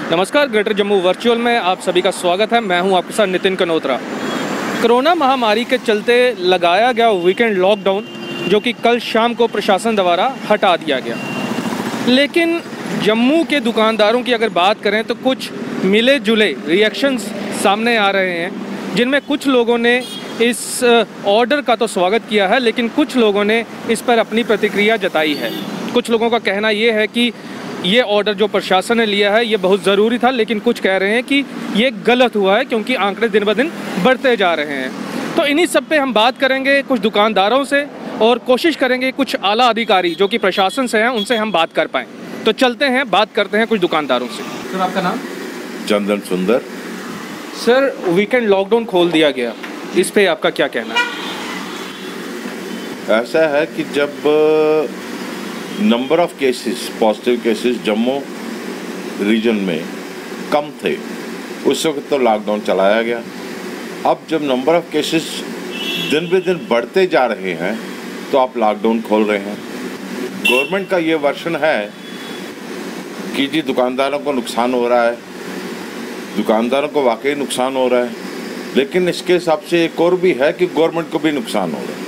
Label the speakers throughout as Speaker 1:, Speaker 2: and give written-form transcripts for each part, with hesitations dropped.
Speaker 1: नमस्कार, greater Jammu virtual में आप सभी का स्वागत है। मैं हूं आपके साथ नितिन कनोत्रा। कोरोना महामारी के चलते लगाया गया वीकेंड लॉकडाउन जो कि कल शाम को प्रशासन द्वारा हटा दिया गया, लेकिन जम्मू के दुकानदारों की अगर बात करें तो कुछ मिले जुले रिएक्शंस सामने आ रहे हैं, जिनमें कुछ लोगों ने इस ऑर्डर का तो स्वागत किया है, लेकिन कुछ लोगों ने इस पर अपनी प्रतिक्रिया जताई है। कुछ लोगों का कहना ये है कि ये ऑर्डर जो प्रशासन ने लिया है ये बहुत ज़रूरी था, लेकिन कुछ कह रहे हैं कि ये गलत हुआ है क्योंकि आंकड़े दिन ब दिन बढ़ते जा रहे हैं। तो इन्हीं सब पे हम बात करेंगे कुछ दुकानदारों से और कोशिश करेंगे कुछ आला अधिकारी जो कि प्रशासन से हैं उनसे हम बात कर पाएँ। तो चलते हैं, बात करते हैं कुछ दुकानदारों से। सर, आपका नाम?
Speaker 2: चंदन सुंदर।
Speaker 1: सर, वीकेंड लॉकडाउन खोल दिया गया, इस पे आपका क्या कहना है?
Speaker 2: ऐसा है कि जब number of cases, positive cases Jammu region में कम थे उस वक्त तो लॉकडाउन चलाया गया। अब जब नंबर ऑफ केसेस दिन ब दिन बढ़ते जा रहे हैं तो आप लॉकडाउन खोल रहे हैं। गवर्नमेंट का ये वर्जन है कि जी दुकानदारों को नुकसान हो रहा है, दुकानदारों को वाकई नुकसान हो रहा है, लेकिन इसके हिसाब से एक और भी है कि गवर्नमेंट को भी नुकसान हो रहा है।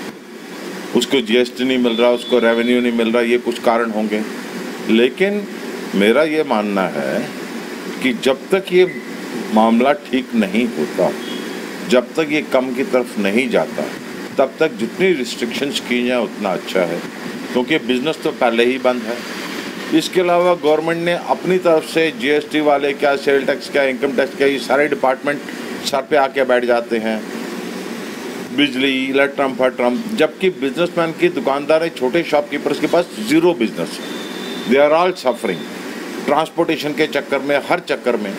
Speaker 2: उसको जीएसटी नहीं मिल रहा, उसको रेवेन्यू नहीं मिल रहा, ये कुछ कारण होंगे। लेकिन मेरा ये मानना है कि जब तक ये मामला ठीक नहीं होता, जब तक ये कम की तरफ नहीं जाता, तब तक जितनी रिस्ट्रिक्शंस की जाए उतना अच्छा है, क्योंकि बिज़नेस तो पहले ही बंद है। इसके अलावा गवर्नमेंट ने अपनी तरफ से जीएसटी वाले क्या, सेल टैक्स क्या, इनकम टैक्स क्या, ये सारे डिपार्टमेंट सर पे आके बैठ जाते हैं, बिजली, इलेक्ट्रम फट्रम, जबकि बिजनेसमैन की, दुकानदार, छोटे शॉपकीपर्स के पास ज़ीरो बिजनेस है। They are all suffering transportation के चक्कर में, हर चक्कर में।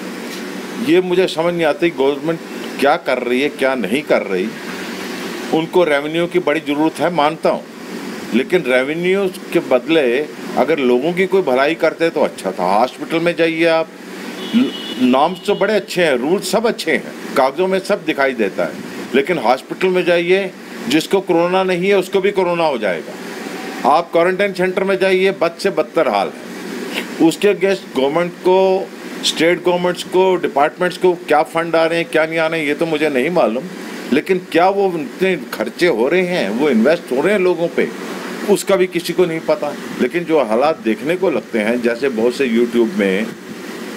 Speaker 2: ये मुझे समझ नहीं आती गवर्नमेंट क्या कर रही है, क्या नहीं कर रही। उनको रेवेन्यू की बड़ी ज़रूरत है, मानता हूँ, लेकिन रेवेन्यू के बदले अगर लोगों की कोई भलाई करते तो अच्छा था। हॉस्पिटल में जाइए आप, नॉर्म्स तो बड़े अच्छे हैं, रूल्स सब अच्छे हैं, कागज़ों में सब दिखाई देता है, लेकिन हॉस्पिटल में जाइए, जिसको कोरोना नहीं है उसको भी कोरोना हो जाएगा। आप क्वारंटाइन सेंटर में जाइए, बद से बदतर हाल है। उसके अगेंस्ट गवर्नमेंट को, स्टेट गवर्नमेंट्स को, डिपार्टमेंट्स को क्या फंड आ रहे हैं, क्या नहीं आ रहे हैं, ये तो मुझे नहीं मालूम, लेकिन क्या वो इतने खर्चे हो रहे हैं, वो इन्वेस्ट हो रहे हैं लोगों पे, उसका भी किसी को नहीं पता। लेकिन जो हालात देखने को लगते हैं, जैसे बहुत से यूट्यूब में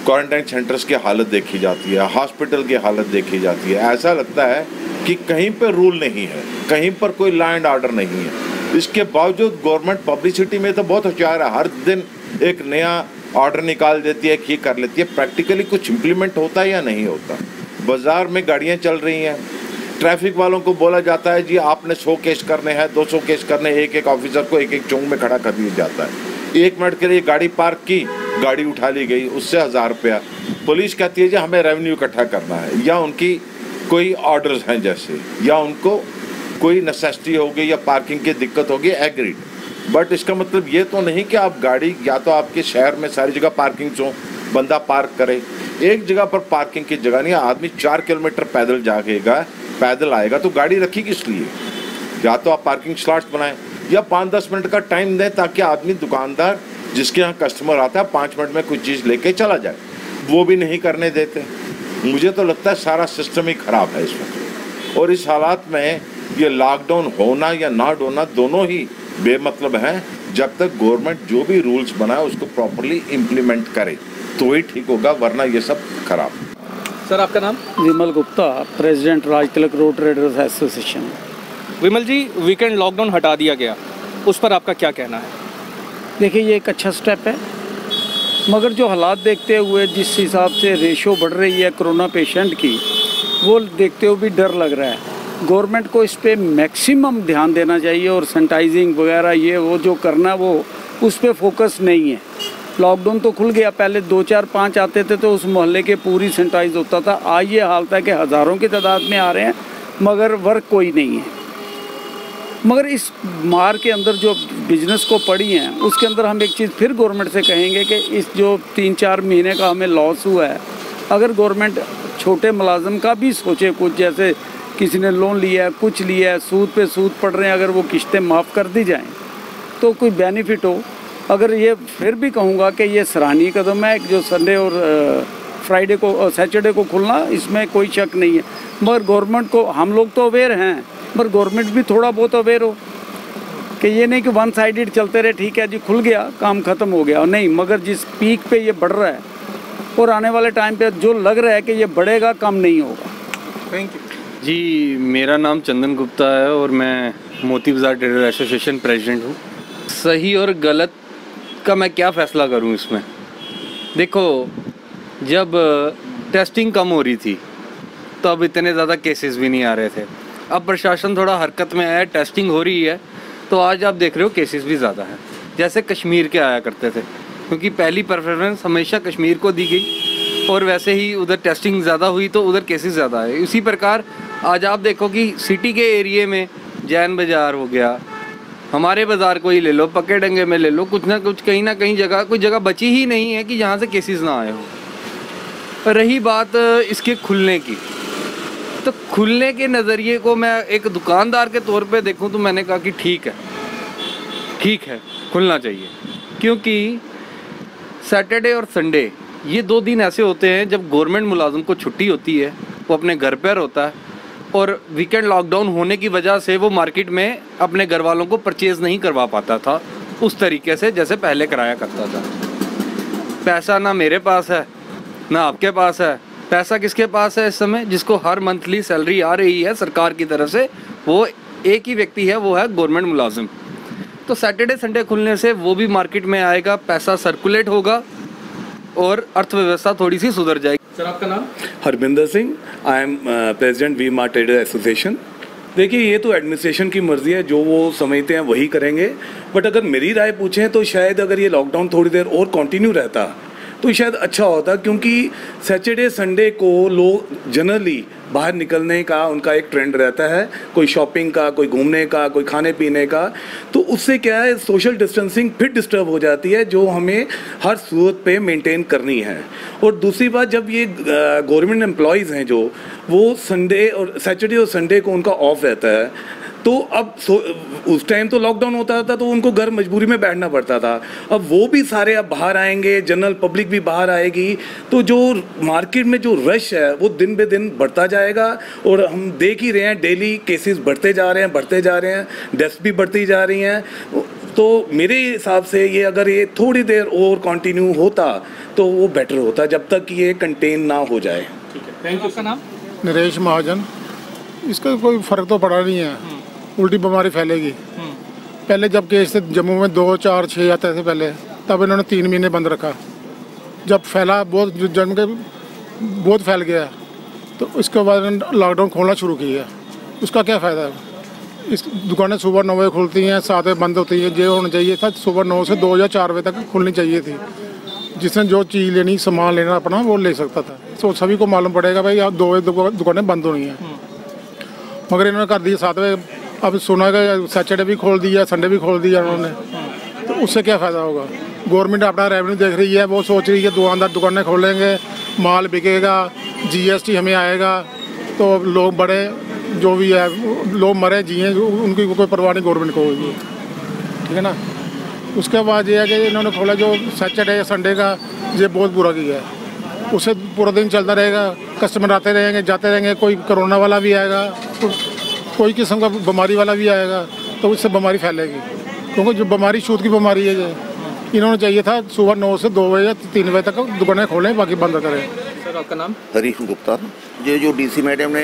Speaker 2: क्वारंटाइन सेंटर्स की हालत देखी जाती है, हॉस्पिटल की हालत देखी जाती है, ऐसा लगता है कि कहीं पर रूल नहीं है, कहीं पर कोई लॉ एंड ऑर्डर नहीं है। इसके बावजूद गवर्नमेंट पब्लिसिटी में तो बहुत होशियार है, हर दिन एक नया ऑर्डर निकाल देती है, ये कर लेती है। प्रैक्टिकली कुछ इम्प्लीमेंट होता है या नहीं होता? बाज़ार में गाड़ियाँ चल रही हैं, ट्रैफिक वालों को बोला जाता है जी आपने 100 केस करने हैं, 200 केस करने, एक ऑफिसर को एक चौक में खड़ा कर दिया जाता है। 1 मिनट के लिए गाड़ी पार्क की, गाड़ी उठा ली गई, उससे 1000 रुपया। पुलिस कहती है जी हमें रेवेन्यू इकट्ठा करना है, या उनकी कोई ऑर्डर्स हैं जैसे, या उनको कोई नेसेसिटी हो गई या पार्किंग की दिक्कत होगी, एग्रीड। बट इसका मतलब ये तो नहीं कि आप गाड़ी, या तो आपके शहर में सारी जगह पार्किंग्स हो, बंदा पार्क करे, एक जगह पर पार्किंग की जगह नहीं। आदमी 4 किलोमीटर पैदल जाएगा, पैदल आएगा तो गाड़ी रखी किस लिए? या तो आप पार्किंग स्लॉट्स बनाएं या 5-10 मिनट का टाइम दें, ताकि आदमी, दुकानदार जिसके यहाँ कस्टमर आता है 5 मिनट में कुछ चीज़ लेके चला जाए। वो भी नहीं करने देते। मुझे तो लगता है सारा सिस्टम ही ख़राब है इस वक्त, और इस हालात में ये लॉकडाउन होना या ना होना दोनों ही बेमतलब हैं। जब तक गवर्नमेंट जो भी रूल्स बनाए उसको प्रॉपरली इम्प्लीमेंट करे तो ही ठीक होगा, वरना ये सब खराब।
Speaker 1: सर, आपका नाम?
Speaker 3: विमल Gupta, president Raj Tilak road traders association.
Speaker 1: विमल जी, वीकेंड लॉकडाउन हटा दिया गया, उस पर आपका क्या कहना है?
Speaker 3: देखिए, ये एक अच्छा स्टेप है, मगर जो हालात देखते हुए, जिस हिसाब से रेशो बढ़ रही है कोरोना पेशेंट की, वो देखते हुए भी डर लग रहा है। गवर्नमेंट को इस पे मैक्सिमम ध्यान देना चाहिए, और सैनिटाइजिंग वगैरह ये वो जो करना, वो उस पर फोकस नहीं है। लॉकडाउन तो खुल गया, पहले 2, 4, 5 आते थे तो उस मोहल्ले के पूरी सैनिटाइज होता था। आज ये हालत है कि हज़ारों की तादाद में आ रहे हैं मगर वर्क कोई नहीं है। मगर इस मार के अंदर जो बिजनेस को पड़ी हैं, उसके अंदर हम एक चीज़ फिर गवर्नमेंट से कहेंगे कि इस जो 3-4 महीने का हमें लॉस हुआ है, अगर गवर्नमेंट छोटे मुलाजिम का भी सोचे कुछ, जैसे किसी ने लोन लिया है, कुछ लिया है, सूद पे सूद पड़ रहे हैं, अगर वो किस्तें माफ़ कर दी जाएं तो कोई बेनिफिट हो। अगर ये फिर भी कहूँगा कि ये सराहनीय कदम है जो संडे और फ्राइडे को सैटरडे को खुलना, इसमें कोई शक नहीं है। मगर गवर्नमेंट को, हम लोग तो अवेयर हैं, मगर गवर्नमेंट भी थोड़ा बहुत अवेयर हो कि ये नहीं कि वन साइडेड चलते रहे, ठीक है जी खुल गया काम ख़त्म हो गया, और नहीं, मगर जिस पीक पे ये बढ़ रहा है और आने वाले टाइम पे जो लग रहा है कि ये बढ़ेगा, कम नहीं होगा।
Speaker 1: थैंक यू
Speaker 4: जी। मेरा नाम चंदन गुप्ता है और मैं मोती बाज़ार ट्रेडर एसोसिएशन प्रेसिडेंट हूँ। सही और गलत का मैं क्या फ़ैसला करूँ इसमें? देखो, जब टेस्टिंग कम हो रही थी तो अब इतने ज़्यादा केसेस भी नहीं आ रहे थे। अब प्रशासन थोड़ा हरकत में है, टेस्टिंग हो रही है, तो आज आप देख रहे हो केसेस भी ज़्यादा हैं, जैसे कश्मीर के आया करते थे, क्योंकि पहली प्रेफरेंस हमेशा कश्मीर को दी गई और वैसे ही उधर टेस्टिंग ज़्यादा हुई तो उधर केसेस ज़्यादा आए। इसी प्रकार आज आप देखो कि सिटी के एरिए में जैन बाज़ार हो गया, हमारे बाज़ार को ही ले लो, पक्के डंगे में ले लो, कुछ ना कुछ कहीं ना कहीं जगह, कोई जगह बची ही नहीं है कि जहाँ से केसेस ना आए हो। रही बात इसके खुलने की, तो खुलने के नज़रिए को मैं एक दुकानदार के तौर पे देखूं तो मैंने कहा कि ठीक है खुलना चाहिए, क्योंकि सैटरडे और संडे ये 2 दिन ऐसे होते हैं जब गवर्नमेंट मुलाजिम को छुट्टी होती है, वो अपने घर पर होता है, और वीकेंड लॉकडाउन होने की वजह से वो मार्केट में अपने घर वालों को परचेज़ नहीं करवा पाता था उस तरीके से जैसे पहले कराया करता था। पैसा ना मेरे पास है ना आपके पास है, पैसा किसके पास है इस समय? जिसको हर मंथली सैलरी आ रही है सरकार की तरफ से, वो एक ही व्यक्ति है, वो है गवर्नमेंट मुलाजिम। तो सैटरडे संडे खुलने से वो भी मार्केट में आएगा, पैसा सर्कुलेट होगा और अर्थव्यवस्था थोड़ी सी सुधर जाएगी।
Speaker 1: सर, आपका नाम?
Speaker 5: Harbinder Singh, I am president V mart trader association. देखिए, ये तो एडमिनिस्ट्रेशन की मर्जी है, जो वो समझते हैं वही करेंगे, बट अगर मेरी राय पूछें तो शायद अगर ये लॉकडाउन थोड़ी देर और कंटिन्यू रहता तो शायद अच्छा होता, क्योंकि सैटरडे संडे को लोग जनरली बाहर निकलने का उनका एक ट्रेंड रहता है, कोई शॉपिंग का, कोई घूमने का, कोई खाने पीने का, तो उससे क्या है सोशल डिस्टेंसिंग फिर डिस्टर्ब हो जाती है, जो हमें हर सूरत पे मेंटेन करनी है। और दूसरी बात, जब ये गवर्नमेंट एम्प्लॉयज़ हैं जो, वो संडे और सैटरडे और संडे को उनका ऑफ रहता है, तो अब उस टाइम तो लॉकडाउन होता था तो उनको घर मजबूरी में बैठना पड़ता था, अब वो भी सारे अब बाहर आएंगे, जनरल पब्लिक भी बाहर आएगी, तो जो मार्केट में जो रश है वो दिन बे दिन बढ़ता जाएगा। और हम देख ही रहे हैं डेली केसेस बढ़ते जा रहे हैं, डेथ्स भी बढ़ती जा रही हैं। तो मेरे हिसाब से ये अगर ये थोड़ी देर और कंटिन्यू होता तो वो बेटर होता, जब तक ये कंटेन ना हो जाए।
Speaker 1: ठीक है, थैंक यू। आपका नाम?
Speaker 6: नरेश महाजन। इसका कोई फ़र्क तो पड़ा नहीं है, उल्टी बीमारी फैलेगी। पहले जब केस थे जम्मू में 2, 4, 6 आते थे पहले, तब इन्होंने 3 महीने बंद रखा। जब फैला बहुत, जन्म के बहुत फैल गया, तो उसके बाद लॉकडाउन खोलना शुरू किया। उसका क्या फ़ायदा है? इस दुकानें सुबह 9 बजे खुलती हैं, 7 बजे बंद होती हैं। जो होना चाहिए था सुबह 9 से 2 या 4 बजे तक खुलनी चाहिए थी, जिसने जो चीज़ लेनी, सामान लेना अपना, वो ले सकता था। तो सभी को मालूम पड़ेगा भाई आप 2 बजे दुकानें बंद होनी हैं, मगर इन्होंने कर दी 7 बजे। अब सुना कि सैटरडे भी खोल दिया, संडे भी खोल दिया उन्होंने, तो उससे क्या फ़ायदा होगा? गवर्नमेंट अपना रेवेन्यू देख रही है, वो सोच रही है दुकानदार दुकानें खोलेंगे, माल बिकेगा, GST हमें आएगा, तो लोग बड़े जो भी है लोग मरे जिए, उनकी कोई परवाह नहीं गवर्नमेंट को होगी, ठीक है ना। उसके बाद ये है कि इन्होंने खोला जो सैटरडे या संडे का, ये बहुत बुरा किया है। उससे पूरा दिन चलता रहेगा, कस्टमर आते रहेंगे जाते रहेंगे, कोई कोरोना वाला भी आएगा, कोई किस्म का बीमारी वाला भी आएगा, तो उससे बीमारी फैलेगी, क्योंकि जो बीमारी छूत की बीमारी है ये। इन्होंने चाहिए था सुबह 9 से 2 बजे या 3 बजे तक दुकानें खोलें, बाकी बंद करें।
Speaker 1: सर, आपका नाम?
Speaker 7: हरीश गुप्ता। ये जो DC मैडम ने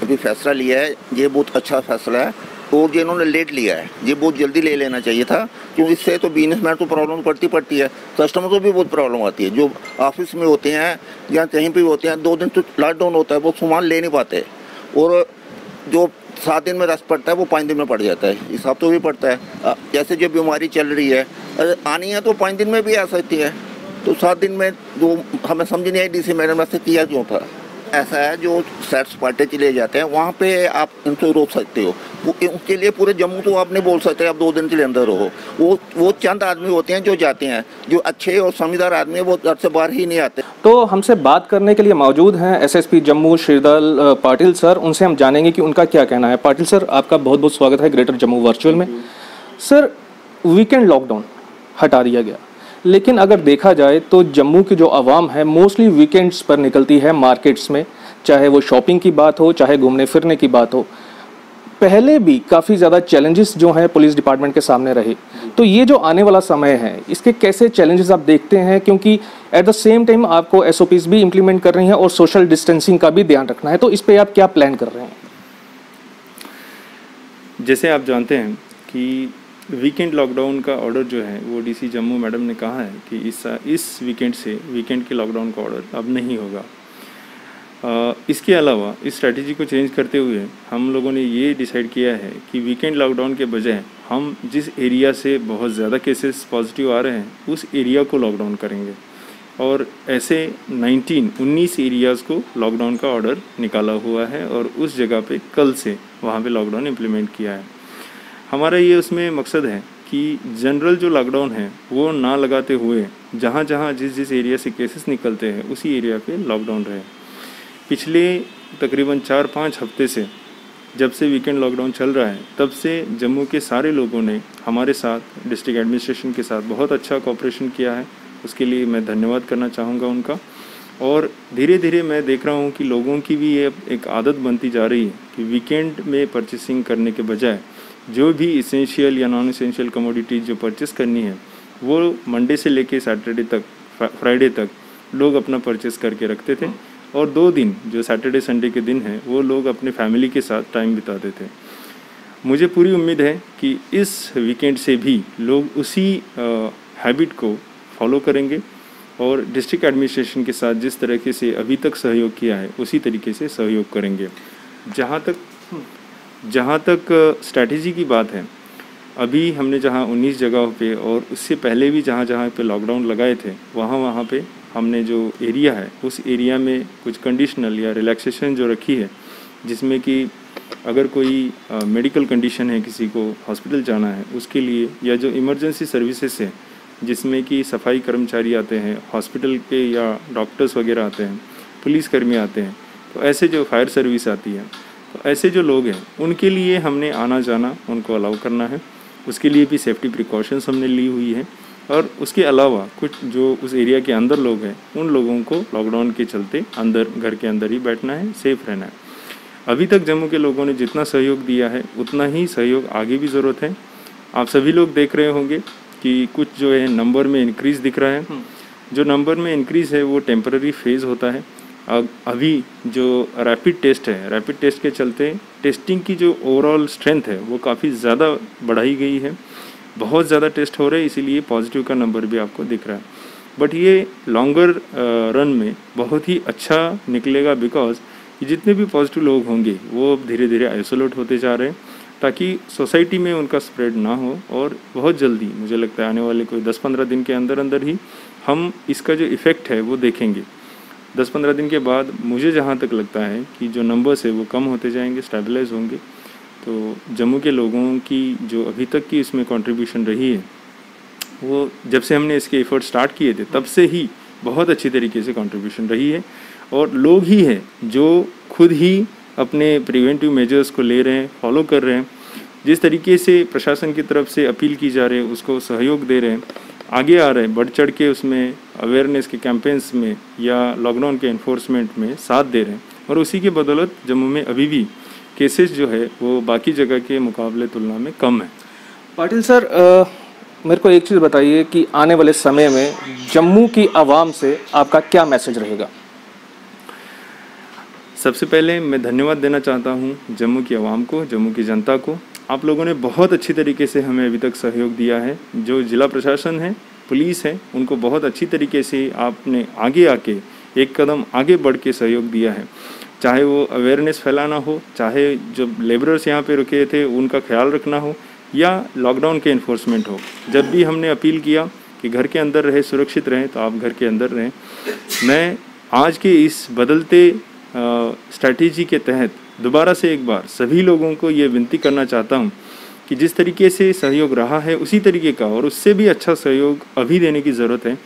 Speaker 7: अभी फैसला लिया है, ये बहुत अच्छा फैसला है, और जो इन्होंने लेट लिया है ये बहुत जल्दी ले लेना चाहिए था, क्योंकि इससे तो बिजनेसमैन तो प्रॉब्लम पड़ती है, कस्टमर को भी बहुत प्रॉब्लम आती है। जो ऑफिस में होते हैं या कहीं भी होते हैं, 2 दिन तो लॉकडाउन होता है, वो सामान ले नहीं पाते, और जो 7 दिन में रस पड़ता है वो 5 दिन में पड़ जाता है, हिसाब तो भी पड़ता है। जैसे जो बीमारी चल रही है आनी है तो 5 दिन में भी आ सकती है, तो 7 दिन में जो हमें समझ नहीं आई DC मैडम ऐसे किया क्यों था। ऐसा है जो सैर सपाटे चले जाते हैं, वहाँ पे आप इनको रोक सकते हो। उसके लिए पूरे जम्मू तो आप नहीं बोल सकते आप 2 दिन के लिए अंदर रहो। वो चंद आदमी होते हैं जो जाते हैं, जो अच्छे और समझदार आदमी है वो घर से बाहर ही नहीं आते।
Speaker 1: तो हमसे बात करने के लिए मौजूद हैं एसएसपी जम्मू श्रीदल पाटिल सर, उनसे हम जानेंगे कि उनका क्या कहना है। पाटिल सर, आपका बहुत बहुत स्वागत है ग्रेटर जम्मू वर्चुअल में। सर, वीकेंड लॉकडाउन हटा दिया गया, लेकिन अगर देखा जाए तो जम्मू की जो आवाम है मोस्टली वीकेंड्स पर निकलती है मार्केट्स में, चाहे वो शॉपिंग की बात हो, चाहे घूमने फिरने की बात हो। पहले भी काफ़ी ज़्यादा चैलेंजेस जो हैं पुलिस डिपार्टमेंट के सामने रहे, तो ये जो आने वाला समय है इसके कैसे चैलेंजेस आप देखते हैं, क्योंकि एट द सेम टाइम आपको एसओपीज भी इम्प्लीमेंट कर रही हैं और सोशल डिस्टेंसिंग का भी ध्यान रखना है, तो इस पे आप क्या प्लान कर रहे हैं?
Speaker 8: जैसे आप जानते हैं कि वीकेंड लॉकडाउन का ऑर्डर जो है वो डीसी जम्मू मैडम ने कहा है कि इस वीकेंड से वीकेंड के लॉकडाउन का ऑर्डर अब नहीं होगा। इसके अलावा इस स्ट्रैटेजी को चेंज करते हुए हम लोगों ने ये डिसाइड किया है कि वीकेंड लॉकडाउन के बजाय हम जिस एरिया से बहुत ज़्यादा केसेस पॉजिटिव आ रहे हैं उस एरिया को लॉकडाउन करेंगे, और ऐसे 19 एरियाज़ को लॉकडाउन का ऑर्डर निकाला हुआ है और उस जगह पे कल से वहाँ पे लॉकडाउन इम्प्लीमेंट किया है। हमारा ये उसमें मकसद है कि जनरल जो लॉकडाउन है वो ना लगाते हुए जहाँ जहाँ जिस एरिया से केसेस निकलते हैं उसी एरिया पे लॉकडाउन रहे। पिछले तकरीबन 4-5 हफ्ते से जब से वीकेंड लॉकडाउन चल रहा है तब से जम्मू के सारे लोगों ने हमारे साथ डिस्ट्रिक्ट एडमिनिस्ट्रेशन के साथ बहुत अच्छा कोऑपरेशन किया है, उसके लिए मैं धन्यवाद करना चाहूँगा उनका। और धीरे धीरे मैं देख रहा हूँ कि लोगों की भी ये एक आदत बनती जा रही है कि वीकेंड में परचेसिंग करने के बजाय जो भी इसेंशियल या नॉन इसेंशियल कमोडिटीज़ जो परचेस करनी है वो मंडे से लेके सैटरडे तक, फ्राइडे तक लोग अपना परचेस करके रखते थे, और 2 दिन जो सैटरडे संडे के दिन हैं वो लोग अपने फैमिली के साथ टाइम बिताते थे। मुझे पूरी उम्मीद है कि इस वीकेंड से भी लोग उसी हैबिट को फॉलो करेंगे और डिस्ट्रिक्ट एडमिनिस्ट्रेशन के साथ जिस तरीके से अभी तक सहयोग किया है उसी तरीके से सहयोग करेंगे। जहाँ तक स्ट्रैटेजी की बात है, अभी हमने जहाँ 19 जगहों पे और उससे पहले भी जहाँ जहाँ पे लॉकडाउन लगाए थे वहाँ पे हमने जो एरिया है उस एरिया में कुछ कंडीशनल या रिलैक्सेशन जो रखी है, जिसमें कि अगर कोई मेडिकल कंडीशन है, किसी को हॉस्पिटल जाना है उसके लिए, या जो इमरजेंसी सर्विसेज है जिसमें कि सफाई कर्मचारी आते हैं, हॉस्पिटल के या डॉक्टर्स वगैरह आते हैं, पुलिस कर्मी आते हैं, तो ऐसे जो फायर सर्विस आती है, तो ऐसे जो लोग हैं उनके लिए हमने आना जाना उनको अलाउ करना है। उसके लिए भी सेफ्टी प्रिकॉशंस हमने ली हुई है, और उसके अलावा कुछ जो उस एरिया के अंदर लोग हैं उन लोगों को लॉकडाउन के चलते अंदर, घर के अंदर ही बैठना है, सेफ़ रहना है। अभी तक जम्मू के लोगों ने जितना सहयोग दिया है उतना ही सहयोग आगे भी ज़रूरत है। आप सभी लोग देख रहे होंगे कि कुछ जो है नंबर में इंक्रीज़ दिख रहा है। जो नंबर में इंक्रीज़ है वो टेम्पररी फेज़ होता है। अभी जो रैपिड टेस्ट है, रैपिड टेस्ट के चलते टेस्टिंग की जो ओवरऑल स्ट्रेंथ है वो काफ़ी ज़्यादा बढ़ाई गई है। बहुत ज़्यादा टेस्ट हो रहे हैं, इसीलिए पॉजिटिव का नंबर भी आपको दिख रहा है। बट ये लॉन्गर रन में बहुत ही अच्छा निकलेगा, बिकॉज जितने भी पॉजिटिव लोग होंगे वो अब धीरे धीरे आइसोलेट होते जा रहे हैं ताकि सोसाइटी में उनका स्प्रेड ना हो। और बहुत जल्दी मुझे लगता है आने वाले कोई 10-15 दिन के अंदर अंदर ही हम इसका जो इफ़ेक्ट है वो देखेंगे। 10-15 दिन के बाद मुझे जहाँ तक लगता है कि जो नंबर्स है वो कम होते जाएंगे, स्टेबलाइज होंगे। तो जम्मू के लोगों की जो अभी तक की इसमें कंट्रीब्यूशन रही है वो जब से हमने इसके एफर्ट स्टार्ट किए थे तब से ही बहुत अच्छी तरीके से कंट्रीब्यूशन रही है, और लोग ही हैं जो खुद ही अपने प्रिवेंटिव मेजर्स को ले रहे हैं, फॉलो कर रहे हैं। जिस तरीके से प्रशासन की तरफ से अपील की जा रही है उसको सहयोग दे रहे हैं, आगे आ रहे हैं, बढ़ चढ़ के उसमें अवेयरनेस के कैंपेन्स में या लॉकडाउन के इन्फोर्समेंट में साथ दे रहे हैं, और उसी की बदौलत जम्मू में अभी भी केसेस जो है वो बाकी जगह के मुकाबले तुलना में कम है।
Speaker 1: पाटिल सर, मेरे को एक चीज़ बताइए कि आने वाले समय में जम्मू की आवाम से आपका क्या मैसेज रहेगा?
Speaker 8: सबसे पहले मैं धन्यवाद देना चाहता हूं जम्मू की आवाम को, जम्मू की जनता को। आप लोगों ने बहुत अच्छी तरीके से हमें अभी तक सहयोग दिया है। जो जिला प्रशासन है, पुलिस है, उनको बहुत अच्छी तरीके से आपने आगे आके एक कदम आगे बढ़ के सहयोग दिया है। चाहे वो अवेयरनेस फैलाना हो, चाहे जो लेबरर्स यहाँ पे रुके थे उनका ख्याल रखना हो, या लॉकडाउन के इन्फोर्समेंट हो। जब भी हमने अपील किया कि घर के अंदर रहे, सुरक्षित रहें, तो आप घर के अंदर रहें। मैं आज के इस बदलते स्ट्रैटेजी के तहत दोबारा से एक बार सभी लोगों को ये विनती करना चाहता हूँ कि जिस तरीके से सहयोग रहा है उसी तरीके का और उससे भी अच्छा सहयोग अभी देने की ज़रूरत है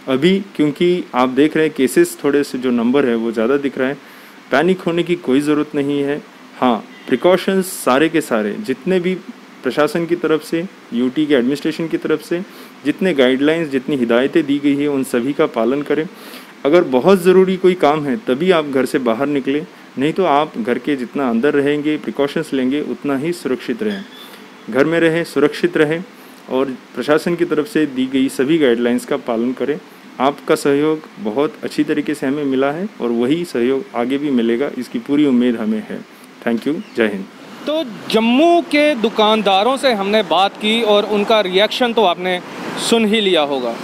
Speaker 8: अभी, क्योंकि आप देख रहे हैं केसेस थोड़े से जो नंबर है वो ज़्यादा दिख रहा है। पैनिक होने की कोई ज़रूरत नहीं है। हाँ, प्रिकॉशंस सारे के सारे जितने भी प्रशासन की तरफ से, यूटी के एडमिनिस्ट्रेशन की तरफ से जितने गाइडलाइंस, जितनी हिदायतें दी गई है उन सभी का पालन करें। अगर बहुत ज़रूरी कोई काम है तभी आप घर से बाहर निकलें, नहीं तो आप घर के जितना अंदर रहेंगे, प्रिकॉशंस लेंगे, उतना ही सुरक्षित रहें। घर में रहें, सुरक्षित रहें और प्रशासन की तरफ से दी गई सभी गाइडलाइंस का पालन करें। आपका सहयोग बहुत अच्छी तरीके से हमें मिला है और वही सहयोग आगे भी मिलेगा, इसकी पूरी उम्मीद हमें है। थैंक यू, जय हिंद।
Speaker 1: तो जम्मू के दुकानदारों से हमने बात की और उनका रिएक्शन तो आपने सुन ही लिया होगा।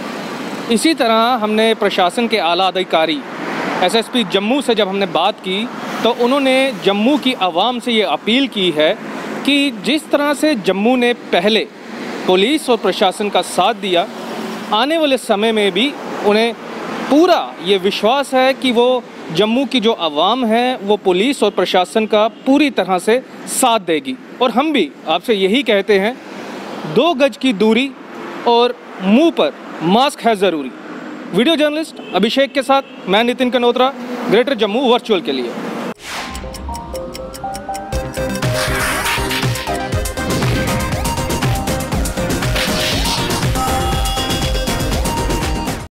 Speaker 1: इसी तरह हमने प्रशासन के आला अधिकारी एसएसपी जम्मू से जब हमने बात की तो उन्होंने जम्मू की आवाम से ये अपील की है कि जिस तरह से जम्मू ने पहले पुलिस और प्रशासन का साथ दिया, आने वाले समय में भी उन्हें पूरा ये विश्वास है कि वो जम्मू की जो आवाम है वो पुलिस और प्रशासन का पूरी तरह से साथ देगी। और हम भी आपसे यही कहते हैं, 2 गज की दूरी और मुंह पर मास्क है ज़रूरी। वीडियो जर्नलिस्ट अभिषेक के साथ मैं नितिन कनोत्रा, ग्रेटर जम्मू वर्चुअल के लिए।